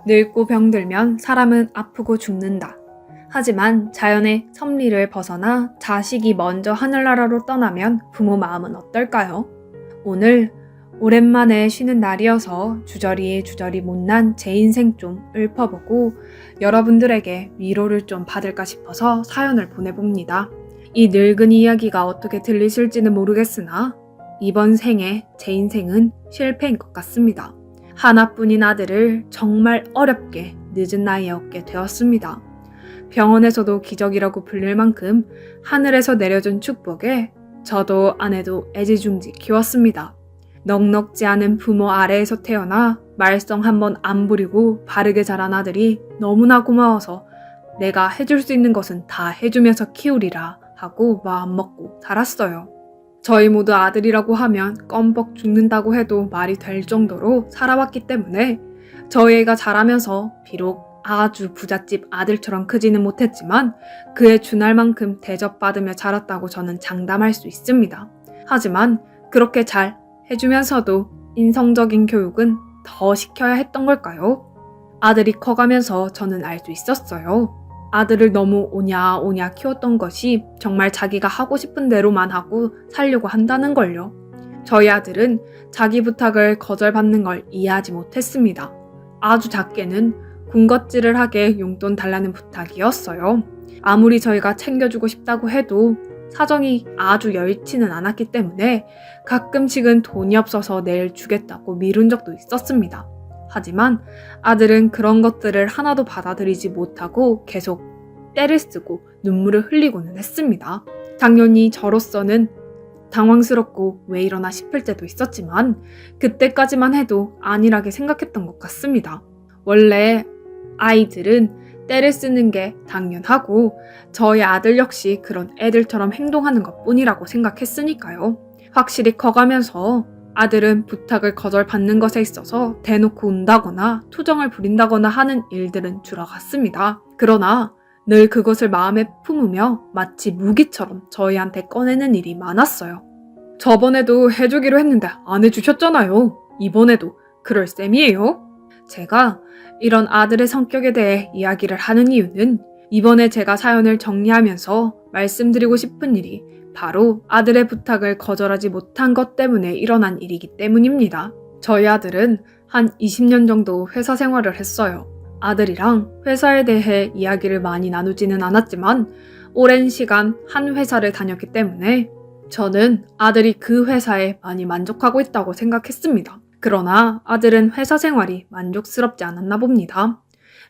늙고 병들면 사람은 아프고 죽는다. 하지만 자연의 섭리를 벗어나 자식이 먼저 하늘나라로 떠나면 부모 마음은 어떨까요? 오늘 오랜만에 쉬는 날이어서 주저리 못난 제 인생 좀 읊어보고 여러분들에게 위로를 좀 받을까 싶어서 사연을 보내봅니다. 이 늙은 이야기가 어떻게 들리실지는 모르겠으나 이번 생에 제 인생은 실패인 것 같습니다. 하나뿐인 아들을 정말 어렵게 늦은 나이에 얻게 되었습니다. 병원에서도 기적이라고 불릴 만큼 하늘에서 내려준 축복에 저도 아내도 애지중지 키웠습니다. 넉넉지 않은 부모 아래에서 태어나 말썽 한번 안 부리고 바르게 자란 아들이 너무나 고마워서 내가 해줄 수 있는 것은 다 해주면서 키우리라 하고 마음먹고 자랐어요. 저희 모두 아들이라고 하면 껌뻑 죽는다고 해도 말이 될 정도로 살아왔기 때문에 저희 애가 자라면서 비록 아주 부잣집 아들처럼 크지는 못했지만 그에 준할 만큼 대접받으며 자랐다고 저는 장담할 수 있습니다. 하지만 그렇게 잘 해주면서도 인성적인 교육은 더 시켜야 했던 걸까요? 아들이 커가면서 저는 알 수 있었어요. 아들을 너무 오냐 키웠던 것이 정말 자기가 하고 싶은 대로만 하고 살려고 한다는 걸요. 저희 아들은 자기 부탁을 거절받는 걸 이해하지 못했습니다. 아주 작게는 군것질을 하게 용돈 달라는 부탁이었어요. 아무리 저희가 챙겨주고 싶다고 해도 사정이 아주 여의치는 않았기 때문에 가끔씩은 돈이 없어서 내일 주겠다고 미룬 적도 있었습니다. 하지만 아들은 그런 것들을 하나도 받아들이지 못하고 계속 떼를 쓰고 눈물을 흘리고는 했습니다. 당연히 저로서는 당황스럽고 왜 이러나 싶을 때도 있었지만 그때까지만 해도 안일하게 생각했던 것 같습니다. 원래 아이들은 떼를 쓰는 게 당연하고 저희 아들 역시 그런 애들처럼 행동하는 것뿐이라고 생각했으니까요. 확실히 커가면서 아들은 부탁을 거절받는 것에 있어서 대놓고 운다거나 투정을 부린다거나 하는 일들은 줄어갔습니다. 그러나 늘 그것을 마음에 품으며 마치 무기처럼 저희한테 꺼내는 일이 많았어요. 저번에도 해주기로 했는데 안 해주셨잖아요. 이번에도 그럴 셈이에요? 제가 이런 아들의 성격에 대해 이야기를 하는 이유는 이번에 제가 사연을 정리하면서 말씀드리고 싶은 일이 바로 아들의 부탁을 거절하지 못한 것 때문에 일어난 일이기 때문입니다. 저희 아들은 한 20년 정도 회사 생활을 했어요. 아들이랑 회사에 대해 이야기를 많이 나누지는 않았지만 오랜 시간 한 회사를 다녔기 때문에 저는 아들이 그 회사에 많이 만족하고 있다고 생각했습니다. 그러나 아들은 회사 생활이 만족스럽지 않았나 봅니다.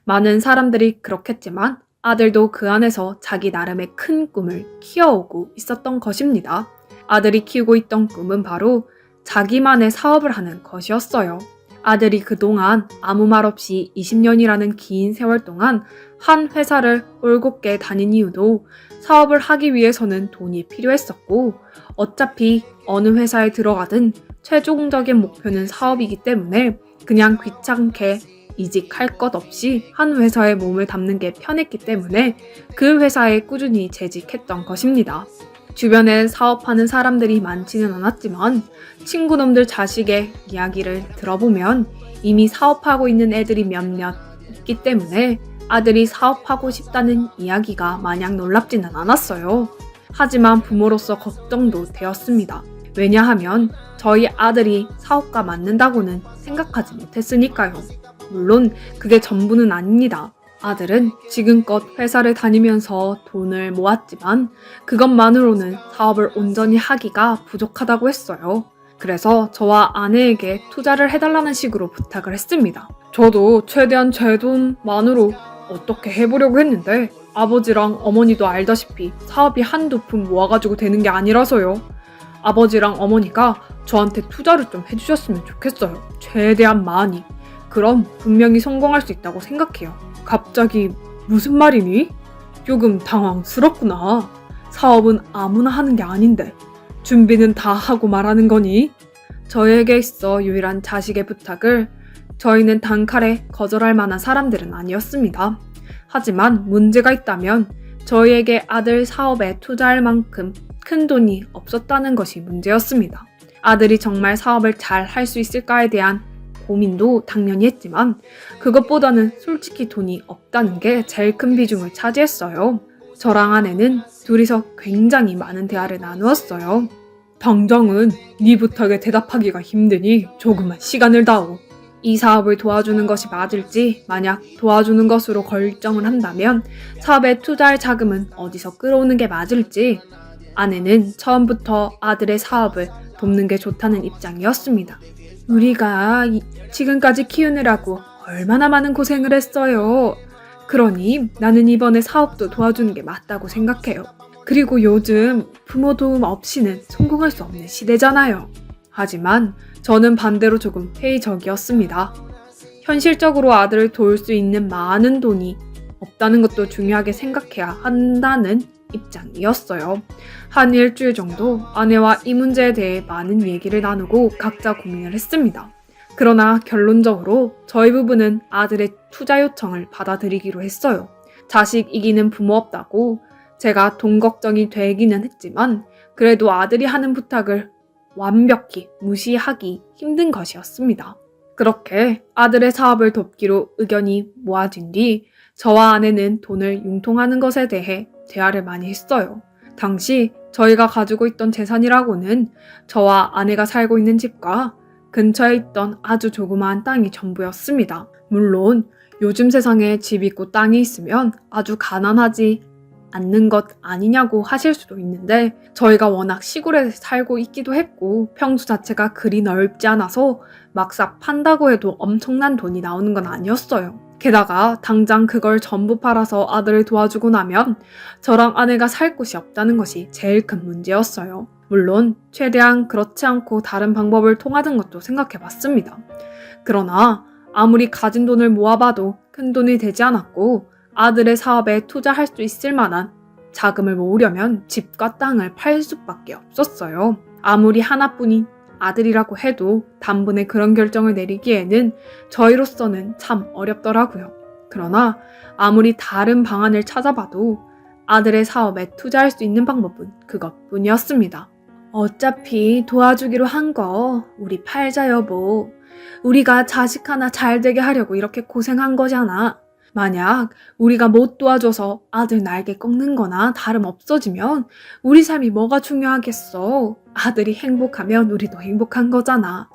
많은 사람들이 그렇겠지만 아들도 그 안에서 자기 나름의 큰 꿈을 키워오고 있었던 것입니다. 아들이 키우고 있던 꿈은 바로 자기만의 사업을 하는 것이었어요. 아들이 그동안 아무 말 없이 20년이라는 긴 세월 동안 한 회사를 올곧게 다닌 이유도 사업을 하기 위해서는 돈이 필요했었고 어차피 어느 회사에 들어가든 최종적인 목표는 사업이기 때문에 그냥 귀찮게 이직할 것 없이 한 회사에 몸을 담는 게 편했기 때문에 그 회사에 꾸준히 재직했던 것입니다. 주변에 사업하는 사람들이 많지는 않았지만 친구놈들 자식의 이야기를 들어보면 이미 사업하고 있는 애들이 몇몇 있기 때문에 아들이 사업하고 싶다는 이야기가 마냥 놀랍지는 않았어요. 하지만 부모로서 걱정도 되었습니다. 왜냐하면 저희 아들이 사업가 맞는다고는 생각하지 못했으니까요. 물론 그게 전부는 아닙니다. 아들은 지금껏 회사를 다니면서 돈을 모았지만 그것만으로는 사업을 온전히 하기가 부족하다고 했어요. 그래서 저와 아내에게 투자를 해달라는 식으로 부탁을 했습니다. 저도 최대한 제 돈만으로 어떻게 해보려고 했는데 아버지랑 어머니도 알다시피 사업이 한두 푼 모아가지고 되는 게 아니라서요. 아버지랑 어머니가 저한테 투자를 좀 해주셨으면 좋겠어요. 최대한 많이. 그럼 분명히 성공할 수 있다고 생각해요. 갑자기 무슨 말이니? 조금 당황스럽구나. 사업은 아무나 하는 게 아닌데 준비는 다 하고 말하는 거니? 저에게 있어 유일한 자식의 부탁을 저희는 단칼에 거절할 만한 사람들은 아니었습니다. 하지만 문제가 있다면 저희에게 아들 사업에 투자할 만큼 큰 돈이 없었다는 것이 문제였습니다. 아들이 정말 사업을 잘 할 수 있을까에 대한 고민도 당연히 했지만 그것보다는 솔직히 돈이 없다는 게 제일 큰 비중을 차지했어요. 저랑 아내는 둘이서 굉장히 많은 대화를 나누었어요. 당장은 네 부탁에 대답하기가 힘드니 조금만 시간을 다오. 이 사업을 도와주는 것이 맞을지 만약 도와주는 것으로 결정을 한다면 사업에 투자할 자금은 어디서 끌어오는 게 맞을지 아내는 처음부터 아들의 사업을 돕는 게 좋다는 입장이었습니다. 우리가 지금까지 키우느라고 얼마나 많은 고생을 했어요. 그러니 나는 이번에 사업도 도와주는 게 맞다고 생각해요. 그리고 요즘 부모 도움 없이는 성공할 수 없는 시대잖아요. 하지만 저는 반대로 조금 회의적이었습니다. 현실적으로 아들을 도울 수 있는 많은 돈이 없다는 것도 중요하게 생각해야 한다는 입장이었어요. 한 일주일 정도 아내와 이 문제에 대해 많은 얘기를 나누고 각자 고민을 했습니다. 그러나 결론적으로 저희 부부는 아들의 투자 요청을 받아들이기로 했어요. 자식 이기는 부모 없다고 제가 돈 걱정이 되기는 했지만 그래도 아들이 하는 부탁을 완벽히 무시하기 힘든 것이었습니다. 그렇게 아들의 사업을 돕기로 의견이 모아진 뒤 저와 아내는 돈을 융통하는 것에 대해 대화를 많이 했어요. 당시 저희가 가지고 있던 재산이라고는 저와 아내가 살고 있는 집과 근처에 있던 아주 조그마한 땅이 전부였습니다. 물론 요즘 세상에 집 있고 땅이 있으면 아주 가난하지 않는 것 아니냐고 하실 수도 있는데 저희가 워낙 시골에 살고 있기도 했고 평수 자체가 그리 넓지 않아서 막상 판다고 해도 엄청난 돈이 나오는 건 아니었어요. 게다가 당장 그걸 전부 팔아서 아들을 도와주고 나면 저랑 아내가 살 곳이 없다는 것이 제일 큰 문제였어요. 물론 최대한 그렇지 않고 다른 방법을 통하는 것도 생각해봤습니다. 그러나 아무리 가진 돈을 모아봐도 큰 돈이 되지 않았고 아들의 사업에 투자할 수 있을 만한 자금을 모으려면 집과 땅을 팔 수밖에 없었어요. 아무리 하나뿐인 아들이라고 해도 단번에 그런 결정을 내리기에는 저희로서는 참 어렵더라고요. 그러나 아무리 다른 방안을 찾아봐도 아들의 사업에 투자할 수 있는 방법은 그것뿐이었습니다. 어차피 도와주기로 한 거 우리 팔자 여보. 우리가 자식 하나 잘 되게 하려고 이렇게 고생한 거잖아. 만약 우리가 못 도와줘서 아들 날개 꺾는 거나 다름없어지면 우리 삶이 뭐가 중요하겠어. 아들이 행복하면 우리도 행복한 거잖아.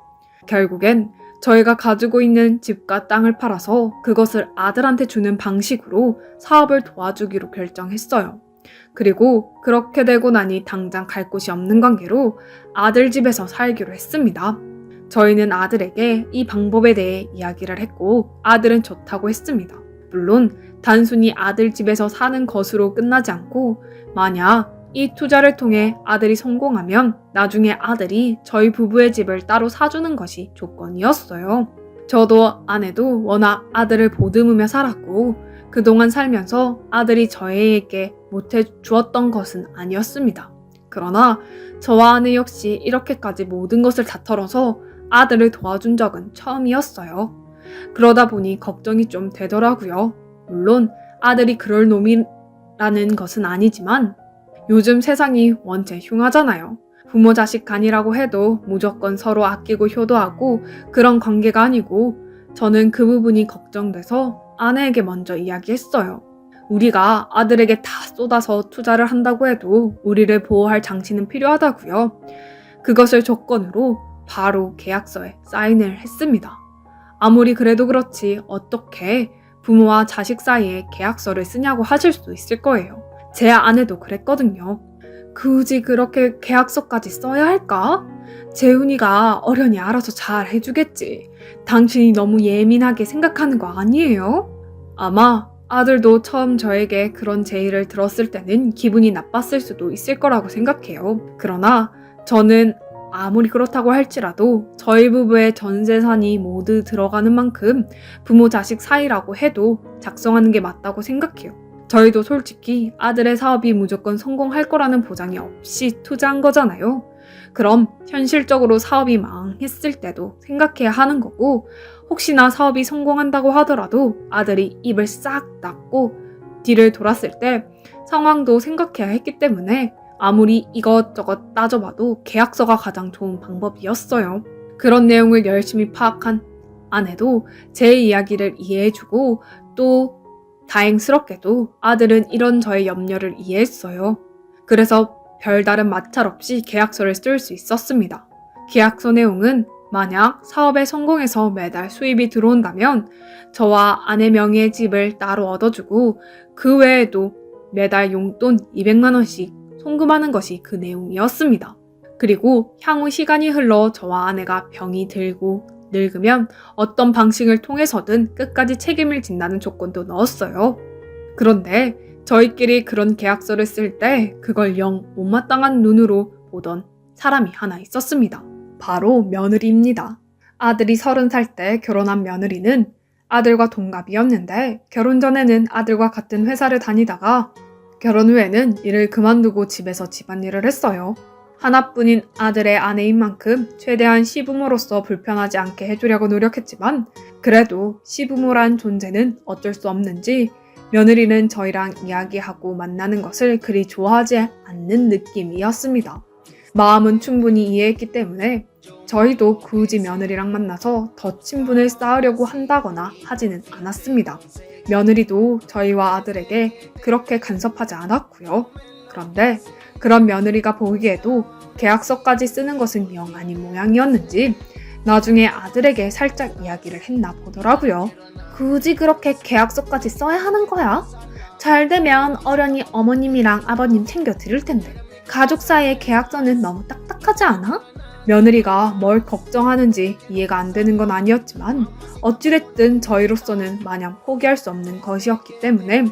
결국엔 저희가 가지고 있는 집과 땅을 팔아서 그것을 아들한테 주는 방식으로 사업을 도와주기로 결정했어요. 그리고 그렇게 되고 나니 당장 갈 곳이 없는 관계로 아들 집에서 살기로 했습니다. 저희는 아들에게 이 방법에 대해 이야기를 했고 아들은 좋다고 했습니다. 물론 단순히 아들 집에서 사는 것으로 끝나지 않고 만약 이 투자를 통해 아들이 성공하면 나중에 아들이 저희 부부의 집을 따로 사주는 것이 조건이었어요. 저도 아내도 워낙 아들을 보듬으며 살았고 그동안 살면서 아들이 저희에게 못해주었던 것은 아니었습니다. 그러나 저와 아내 역시 이렇게까지 모든 것을 다 털어서 아들을 도와준 적은 처음이었어요. 그러다 보니 걱정이 좀 되더라고요. 물론 아들이 그럴 놈이라는 것은 아니지만 요즘 세상이 원체 흉하잖아요. 부모 자식 간이라고 해도 무조건 서로 아끼고 효도하고 그런 관계가 아니고 저는 그 부분이 걱정돼서 아내에게 먼저 이야기했어요. 우리가 아들에게 다 쏟아서 투자를 한다고 해도 우리를 보호할 장치는 필요하다고요. 그것을 조건으로 바로 계약서에 사인을 했습니다. 아무리 그래도 그렇지 어떻게 부모와 자식 사이에 계약서를 쓰냐고 하실 수 있을 거예요. 제 아내도 그랬거든요. 굳이 그렇게 계약서까지 써야 할까? 재훈이가 어련히 알아서 잘 해주겠지. 당신이 너무 예민하게 생각하는 거 아니에요? 아마 아들도 처음 저에게 그런 제의를 들었을 때는 기분이 나빴을 수도 있을 거라고 생각해요. 그러나 저는 아무리 그렇다고 할지라도 저희 부부의 전 재산이 모두 들어가는 만큼 부모 자식 사이라고 해도 작성하는 게 맞다고 생각해요. 저희도 솔직히 아들의 사업이 무조건 성공할 거라는 보장이 없이 투자한 거잖아요. 그럼 현실적으로 사업이 망했을 때도 생각해야 하는 거고 혹시나 사업이 성공한다고 하더라도 아들이 입을 싹 닫고 뒤를 돌았을 때 상황도 생각해야 했기 때문에 아무리 이것저것 따져봐도 계약서가 가장 좋은 방법이었어요. 그런 내용을 열심히 파악한 아내도 제 이야기를 이해해주고 또 다행스럽게도 아들은 이런 저의 염려를 이해했어요. 그래서 별다른 마찰 없이 계약서를 쓸 수 있었습니다. 계약서 내용은 만약 사업에 성공해서 매달 수입이 들어온다면 저와 아내 명의의 집을 따로 얻어주고 그 외에도 매달 용돈 200만 원씩 송금하는 것이 그 내용이었습니다. 그리고 향후 시간이 흘러 저와 아내가 병이 들고 늙으면 어떤 방식을 통해서든 끝까지 책임을 진다는 조건도 넣었어요. 그런데 저희끼리 그런 계약서를 쓸 때 그걸 영 못마땅한 눈으로 보던 사람이 하나 있었습니다. 바로 며느리입니다. 아들이 30살 때 결혼한 며느리는 아들과 동갑이었는데 결혼 전에는 아들과 같은 회사를 다니다가 결혼 후에는 일을 그만두고 집에서 집안일을 했어요. 하나뿐인 아들의 아내인 만큼 최대한 시부모로서 불편하지 않게 해주려고 노력했지만 그래도 시부모란 존재는 어쩔 수 없는지 며느리는 저희랑 이야기하고 만나는 것을 그리 좋아하지 않는 느낌이었습니다. 마음은 충분히 이해했기 때문에 저희도 굳이 며느리랑 만나서 더 친분을 쌓으려고 한다거나 하지는 않았습니다. 며느리도 저희와 아들에게 그렇게 간섭하지 않았고요. 그런데 그런 며느리가 보기에도 계약서까지 쓰는 것은 영 아닌 모양이었는지 나중에 아들에게 살짝 이야기를 했나 보더라고요. 굳이 그렇게 계약서까지 써야 하는 거야? 잘 되면 어련히 어머님이랑 아버님 챙겨 드릴 텐데 가족 사이의 계약서는 너무 딱딱하지 않아? 며느리가 뭘 걱정하는지 이해가 안 되는 건 아니었지만 어찌됐든 저희로서는 마냥 포기할 수 없는 것이었기 때문에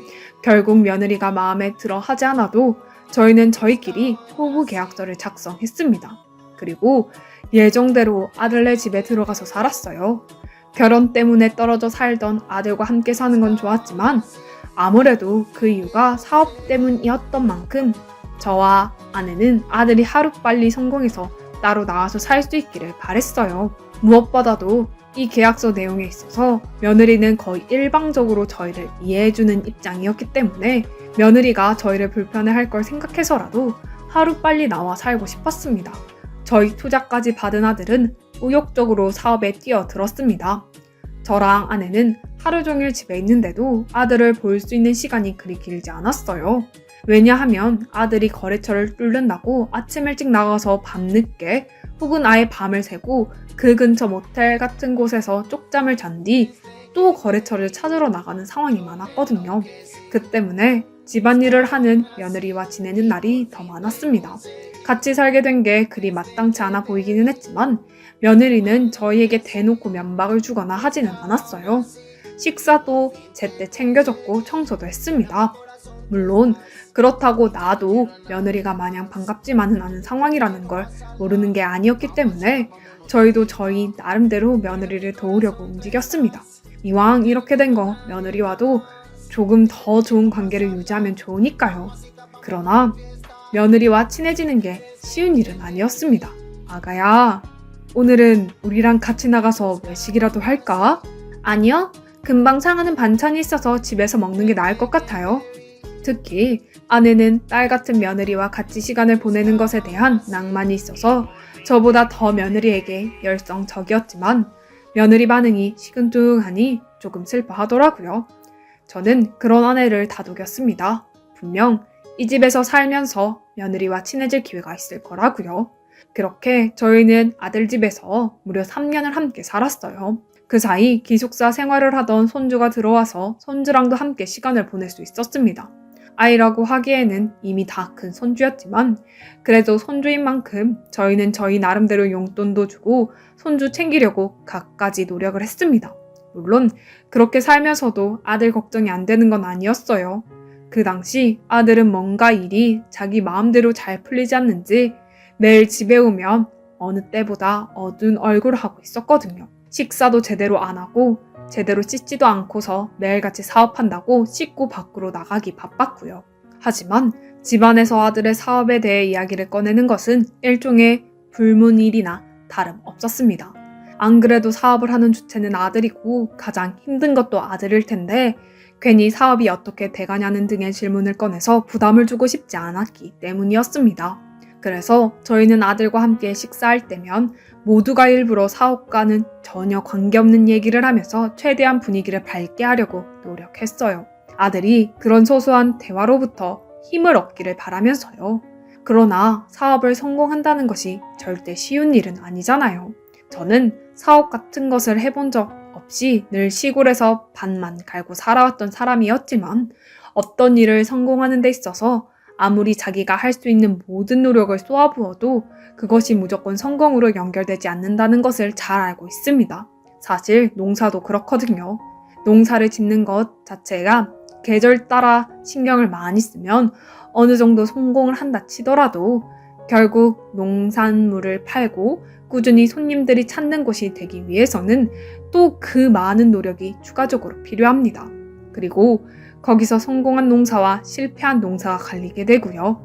결국 며느리가 마음에 들어 하지 않아도 저희는 저희끼리 호부 계약서를 작성했습니다. 그리고 예정대로 아들네 집에 들어가서 살았어요. 결혼 때문에 떨어져 살던 아들과 함께 사는 건 좋았지만 아무래도 그 이유가 사업 때문이었던 만큼 저와 아내는 아들이 하루빨리 성공해서 따로 나와서 살 수 있기를 바랬어요. 무엇보다도 이 계약서 내용에 있어서 며느리는 거의 일방적으로 저희를 이해해주는 입장이었기 때문에 며느리가 저희를 불편해할 걸 생각해서라도 하루빨리 나와 살고 싶었습니다. 저희 투자까지 받은 아들은 의욕적으로 사업에 뛰어들었습니다. 저랑 아내는 하루 종일 집에 있는데도 아들을 볼 수 있는 시간이 그리 길지 않았어요. 왜냐하면 아들이 거래처를 뚫는다고 아침 일찍 나가서 밤늦게 혹은 아예 밤을 새고 그 근처 모텔 같은 곳에서 쪽잠을 잔 뒤 또 거래처를 찾으러 나가는 상황이 많았거든요. 그 때문에 집안일을 하는 며느리와 지내는 날이 더 많았습니다. 같이 살게 된 게 그리 마땅치 않아 보이기는 했지만 며느리는 저희에게 대놓고 면박을 주거나 하지는 않았어요. 식사도 제때 챙겨줬고 청소도 했습니다. 물론 그렇다고 나도 며느리가 마냥 반갑지만은 않은 상황이라는 걸 모르는 게 아니었기 때문에 저희도 저희 나름대로 며느리를 도우려고 움직였습니다. 이왕 이렇게 된 거 며느리와도 조금 더 좋은 관계를 유지하면 좋으니까요. 그러나 며느리와 친해지는 게 쉬운 일은 아니었습니다. 아가야, 오늘은 우리랑 같이 나가서 외식이라도 할까? 아니요, 금방 상하는 반찬이 있어서 집에서 먹는 게 나을 것 같아요. 특히 아내는 딸 같은 며느리와 같이 시간을 보내는 것에 대한 낭만이 있어서 저보다 더 며느리에게 열성적이었지만 며느리 반응이 시큰둥하니 조금 슬퍼하더라고요. 저는 그런 아내를 다독였습니다. 분명 이 집에서 살면서 며느리와 친해질 기회가 있을 거라고요. 그렇게 저희는 아들 집에서 무려 3년을 함께 살았어요. 그 사이 기숙사 생활을 하던 손주가 들어와서 손주랑도 함께 시간을 보낼 수 있었습니다. 아이라고 하기에는 이미 다 큰 손주였지만 그래도 손주인 만큼 저희는 저희 나름대로 용돈도 주고 손주 챙기려고 갖가지 노력을 했습니다. 물론 그렇게 살면서도 아들 걱정이 안 되는 건 아니었어요. 그 당시 아들은 뭔가 일이 자기 마음대로 잘 풀리지 않는지 매일 집에 오면 어느 때보다 어두운 얼굴을 하고 있었거든요. 식사도 제대로 안 하고 제대로 씻지도 않고서 매일같이 사업한다고 씻고 밖으로 나가기 바빴고요. 하지만 집안에서 아들의 사업에 대해 이야기를 꺼내는 것은 일종의 불문일이나 다름없었습니다. 안 그래도 사업을 하는 주체는 아들이고 가장 힘든 것도 아들일 텐데 괜히 사업이 어떻게 돼가냐는 등의 질문을 꺼내서 부담을 주고 싶지 않았기 때문이었습니다. 그래서 저희는 아들과 함께 식사할 때면 모두가 일부러 사업과는 전혀 관계없는 얘기를 하면서 최대한 분위기를 밝게 하려고 노력했어요. 아들이 그런 소소한 대화로부터 힘을 얻기를 바라면서요. 그러나 사업을 성공한다는 것이 절대 쉬운 일은 아니잖아요. 저는 사업 같은 것을 해본 적 없이 늘 시골에서 밭만 갈고 살아왔던 사람이었지만 어떤 일을 성공하는 데 있어서 아무리 자기가 할 수 있는 모든 노력을 쏟아부어도 그것이 무조건 성공으로 연결되지 않는다는 것을 잘 알고 있습니다. 사실 농사도 그렇거든요. 농사를 짓는 것 자체가 계절 따라 신경을 많이 쓰면 어느 정도 성공을 한다 치더라도 결국 농산물을 팔고 꾸준히 손님들이 찾는 곳이 되기 위해서는 또 그 많은 노력이 추가적으로 필요합니다. 그리고 거기서 성공한 농사와 실패한 농사가 갈리게 되고요.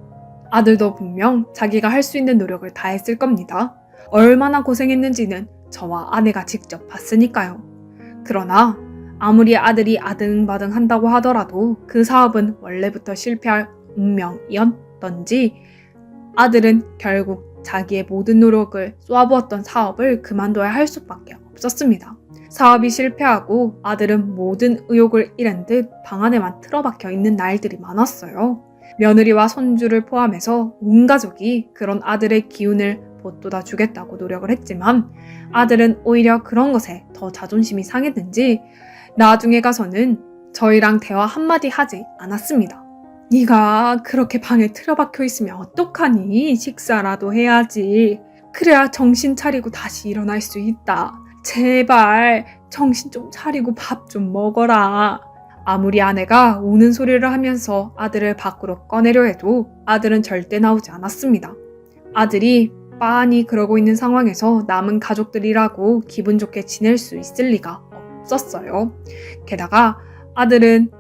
아들도 분명 자기가 할 수 있는 노력을 다했을 겁니다. 얼마나 고생했는지는 저와 아내가 직접 봤으니까요. 그러나 아무리 아들이 아등바등 한다고 하더라도 그 사업은 원래부터 실패할 운명이었던지 아들은 결국 자기의 모든 노력을 쏟아부었던 사업을 그만둬야 할 수밖에 없었습니다. 사업이 실패하고 아들은 모든 의욕을 잃은 듯 방 안에만 틀어박혀 있는 날들이 많았어요. 며느리와 손주를 포함해서 온 가족이 그런 아들의 기운을 보돋아 주겠다고 노력을 했지만 아들은 오히려 그런 것에 더 자존심이 상했는지 나중에 가서는 저희랑 대화 한마디 하지 않았습니다. 네가 그렇게 방에 틀어박혀 있으면 어떡하니? 식사라도 해야지. 그래야 정신 차리고 다시 일어날 수 있다. 제발 정신 좀 차리고 밥 좀 먹어라. 아무리 아내가 우는 소리를 하면서 아들을 밖으로 꺼내려 해도 아들은 절대 나오지 않았습니다. 아들이 빤히 그러고 있는 상황에서 남은 가족들이라고 기분 좋게 지낼 수 있을 리가 없었어요. 게다가 아들은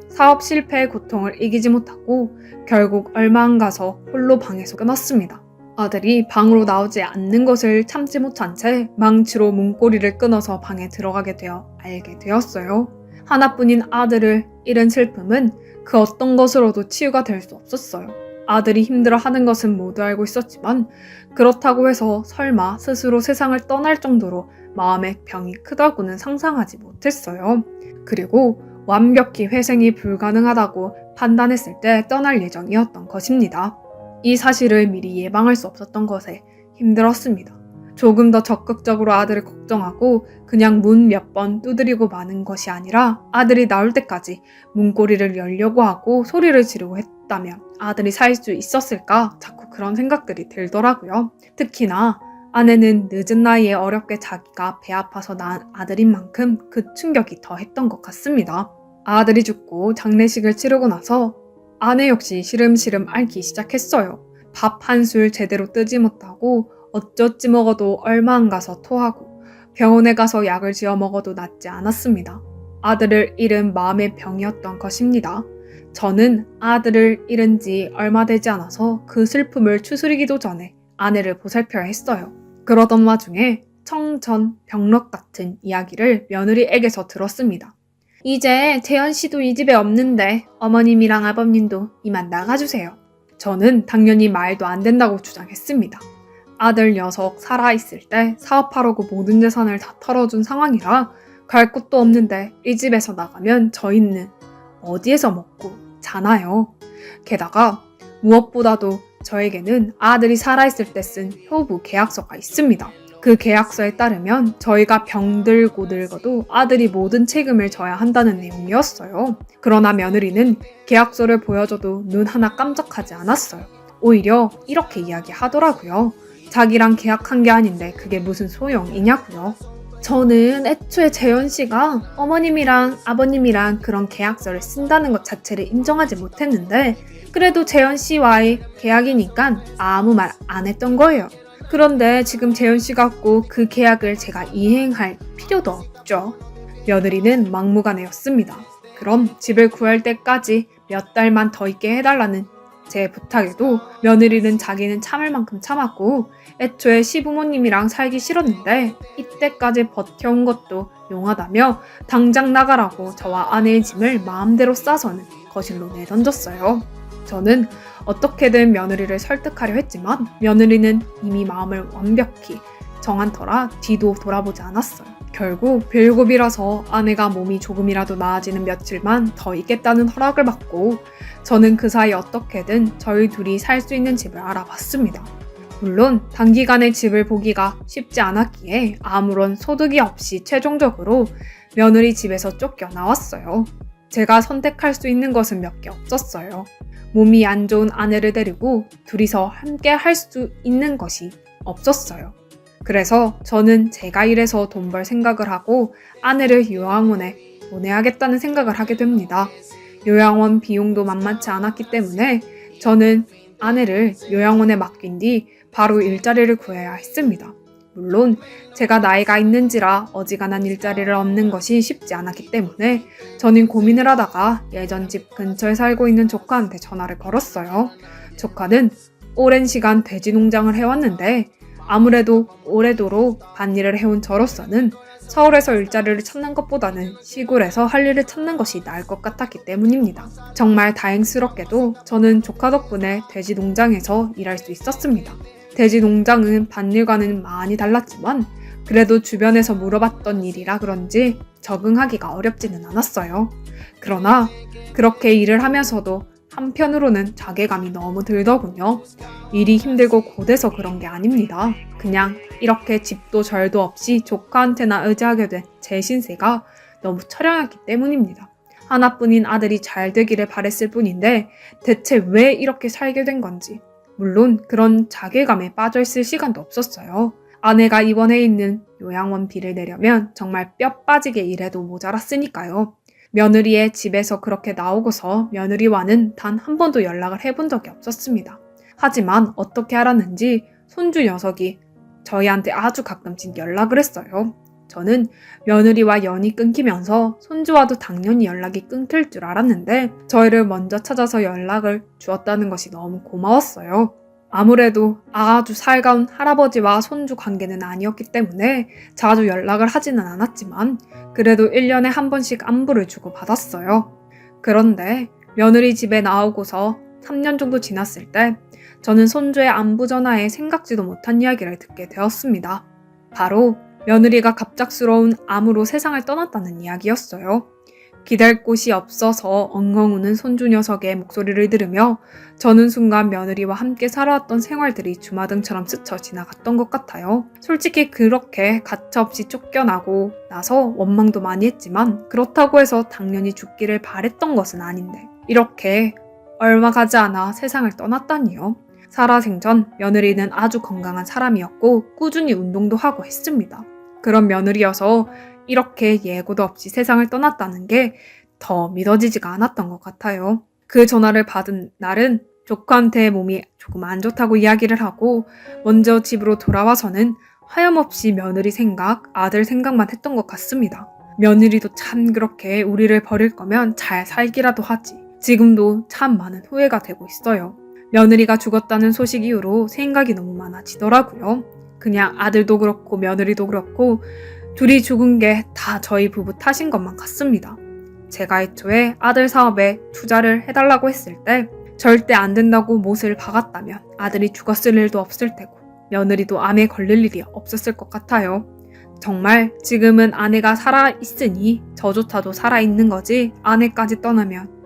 사업 실패의 고통을 이기지 못하고 결국 얼마 안 가서 홀로 방에서 끊었습니다. 아들이 방으로 나오지 않는 것을 참지 못한 채 망치로 문고리를 끊어서 방에 들어가게 되어 알게 되었어요. 하나뿐인 아들을 잃은 슬픔은 그 어떤 것으로도 치유가 될 수 없었어요. 아들이 힘들어하는 것은 모두 알고 있었지만 그렇다고 해서 설마 스스로 세상을 떠날 정도로 마음의 병이 크다고는 상상하지 못했어요. 그리고 완벽히 회생이 불가능하다고 판단했을 때 떠날 예정이었던 것입니다. 이 사실을 미리 예방할 수 없었던 것에 힘들었습니다. 조금 더 적극적으로 아들을 걱정하고 그냥 문 몇 번 두드리고 마는 것이 아니라 아들이 나올 때까지 문고리를 열려고 하고 소리를 지르고 했다면 아들이 살 수 있었을까? 자꾸 그런 생각들이 들더라고요. 특히나 아내는 늦은 나이에 어렵게 자기가 배 아파서 낳은 아들인 만큼 그 충격이 더 했던 것 같습니다. 아들이 죽고 장례식을 치르고 나서 아내 역시 시름시름 앓기 시작했어요. 밥 한 술 제대로 뜨지 못하고 어쩌지 먹어도 얼마 안 가서 토하고 병원에 가서 약을 지어 먹어도 낫지 않았습니다. 아들을 잃은 마음의 병이었던 것입니다. 저는 아들을 잃은 지 얼마 되지 않아서 그 슬픔을 추스리기도 전에 아내를 보살펴야 했어요. 그러던 와중에 청천벽력 같은 이야기를 며느리에게서 들었습니다. 이제 재현 씨도 이 집에 없는데 어머님이랑 아버님도 이만 나가주세요. 저는 당연히 말도 안 된다고 주장했습니다. 아들 녀석 살아있을 때 사업하려고 모든 재산을 다 털어준 상황이라 갈 곳도 없는데 이 집에서 나가면 저희는 어디에서 먹고 자나요? 게다가 무엇보다도 저에게는 아들이 살아있을 때 쓴 효부 계약서가 있습니다. 그 계약서에 따르면 저희가 병들고 늙어도 아들이 모든 책임을 져야 한다는 내용이었어요. 그러나 며느리는 계약서를 보여줘도 눈 하나 깜짝하지 않았어요. 오히려 이렇게 이야기하더라고요. 자기랑 계약한 게 아닌데 그게 무슨 소용이냐고요. 저는 애초에 재현 씨가 어머님이랑 아버님이랑 그런 계약서를 쓴다는 것 자체를 인정하지 못했는데 그래도 재현 씨와의 계약이니까 아무 말 안 했던 거예요. 그런데 지금 재현 씨 같고 그 계약을 제가 이행할 필요도 없죠. 며느리는 막무가내였습니다. 그럼 집을 구할 때까지 몇 달만 더 있게 해달라는 제 부탁에도 며느리는 자기는 참을 만큼 참았고 애초에 시부모님이랑 살기 싫었는데 이때까지 버텨온 것도 용하다며 당장 나가라고 저와 아내의 짐을 마음대로 싸서는 거실로 내던졌어요. 저는 어떻게든 며느리를 설득하려 했지만 며느리는 이미 마음을 완벽히 정한 터라 뒤도 돌아보지 않았어요. 결국 별고비라서 아내가 몸이 조금이라도 나아지는 며칠만 더 있겠다는 허락을 받고 저는 그 사이 어떻게든 저희 둘이 살 수 있는 집을 알아봤습니다. 물론 단기간에 집을 보기가 쉽지 않았기에 아무런 소득이 없이 최종적으로 며느리 집에서 쫓겨나왔어요. 제가 선택할 수 있는 것은 몇 개 없었어요. 몸이 안 좋은 아내를 데리고 둘이서 함께 할 수 있는 것이 없었어요. 그래서 저는 제가 일해서 돈 벌 생각을 하고 아내를 요양원에 보내야겠다는 생각을 하게 됩니다. 요양원 비용도 만만치 않았기 때문에 저는 아내를 요양원에 맡긴 뒤 바로 일자리를 구해야 했습니다. 물론 제가 나이가 있는지라 어지간한 일자리를 얻는 것이 쉽지 않았기 때문에 저는 고민을 하다가 예전 집 근처에 살고 있는 조카한테 전화를 걸었어요. 조카는 오랜 시간 돼지 농장을 해왔는데 아무래도 오래도록 밭일을 해온 저로서는 서울에서 일자리를 찾는 것보다는 시골에서 할 일을 찾는 것이 나을 것 같았기 때문입니다. 정말 다행스럽게도 저는 조카 덕분에 돼지 농장에서 일할 수 있었습니다. 돼지 농장은 밭일과는 많이 달랐지만 그래도 주변에서 물어봤던 일이라 그런지 적응하기가 어렵지는 않았어요. 그러나 그렇게 일을 하면서도 한편으로는 자괴감이 너무 들더군요. 일이 힘들고 고돼서 그런 게 아닙니다. 그냥 이렇게 집도 절도 없이 조카한테나 의지하게 된 제 신세가 너무 처량했기 때문입니다. 하나뿐인 아들이 잘 되기를 바랬을 뿐인데 대체 왜 이렇게 살게 된 건지. 물론 그런 자괴감에 빠져있을 시간도 없었어요. 아내가 입원해 있는 요양원비를 내려면 정말 뼈 빠지게 일해도 모자랐으니까요. 며느리의 집에서 그렇게 나오고서 며느리와는 단 한 번도 연락을 해본 적이 없었습니다. 하지만 어떻게 알았는지 손주 녀석이 저희한테 아주 가끔씩 연락을 했어요. 저는 며느리와 연이 끊기면서 손주와도 당연히 연락이 끊길 줄 알았는데 저희를 먼저 찾아서 연락을 주었다는 것이 너무 고마웠어요. 아무래도 아주 살가운 할아버지와 손주 관계는 아니었기 때문에 자주 연락을 하지는 않았지만 그래도 1년에 한 번씩 안부를 주고 받았어요. 그런데 며느리 집에 나오고서 3년 정도 지났을 때 저는 손주의 안부 전화에 생각지도 못한 이야기를 듣게 되었습니다. 바로 며느리가 갑작스러운 암으로 세상을 떠났다는 이야기였어요. 기댈 곳이 없어서 엉엉 우는 손주 녀석의 목소리를 들으며 저는 순간 며느리와 함께 살아왔던 생활들이 주마등처럼 스쳐 지나갔던 것 같아요. 솔직히 그렇게 가차없이 쫓겨나고 나서 원망도 많이 했지만 그렇다고 해서 당연히 죽기를 바랬던 것은 아닌데 이렇게 얼마 가지 않아 세상을 떠났다니요. 살아생전 며느리는 아주 건강한 사람이었고 꾸준히 운동도 하고 했습니다. 그런 며느리여서 이렇게 예고도 없이 세상을 떠났다는 게 더 믿어지지가 않았던 것 같아요. 그 전화를 받은 날은 조카한테 몸이 조금 안 좋다고 이야기를 하고 먼저 집으로 돌아와서는 하염없이 며느리 생각, 아들 생각만 했던 것 같습니다. 며느리도 참 그렇게 우리를 버릴 거면 잘 살기라도 하지. 지금도 참 많은 후회가 되고 있어요. 며느리가 죽었다는 소식 이후로 생각이 너무 많아지더라고요. 그냥 아들도 그렇고 며느리도 그렇고 둘이 죽은 게 다 저희 부부 탓인 것만 같습니다. 제가 애초에 아들 사업에 투자를 해달라고 했을 때 절대 안 된다고 못을 박았다면 아들이 죽었을 일도 없을 테고 며느리도 암에 걸릴 일이 없었을 것 같아요. 정말 지금은 아내가 살아있으니 저조차도 살아있는 거지 아내까지 떠나면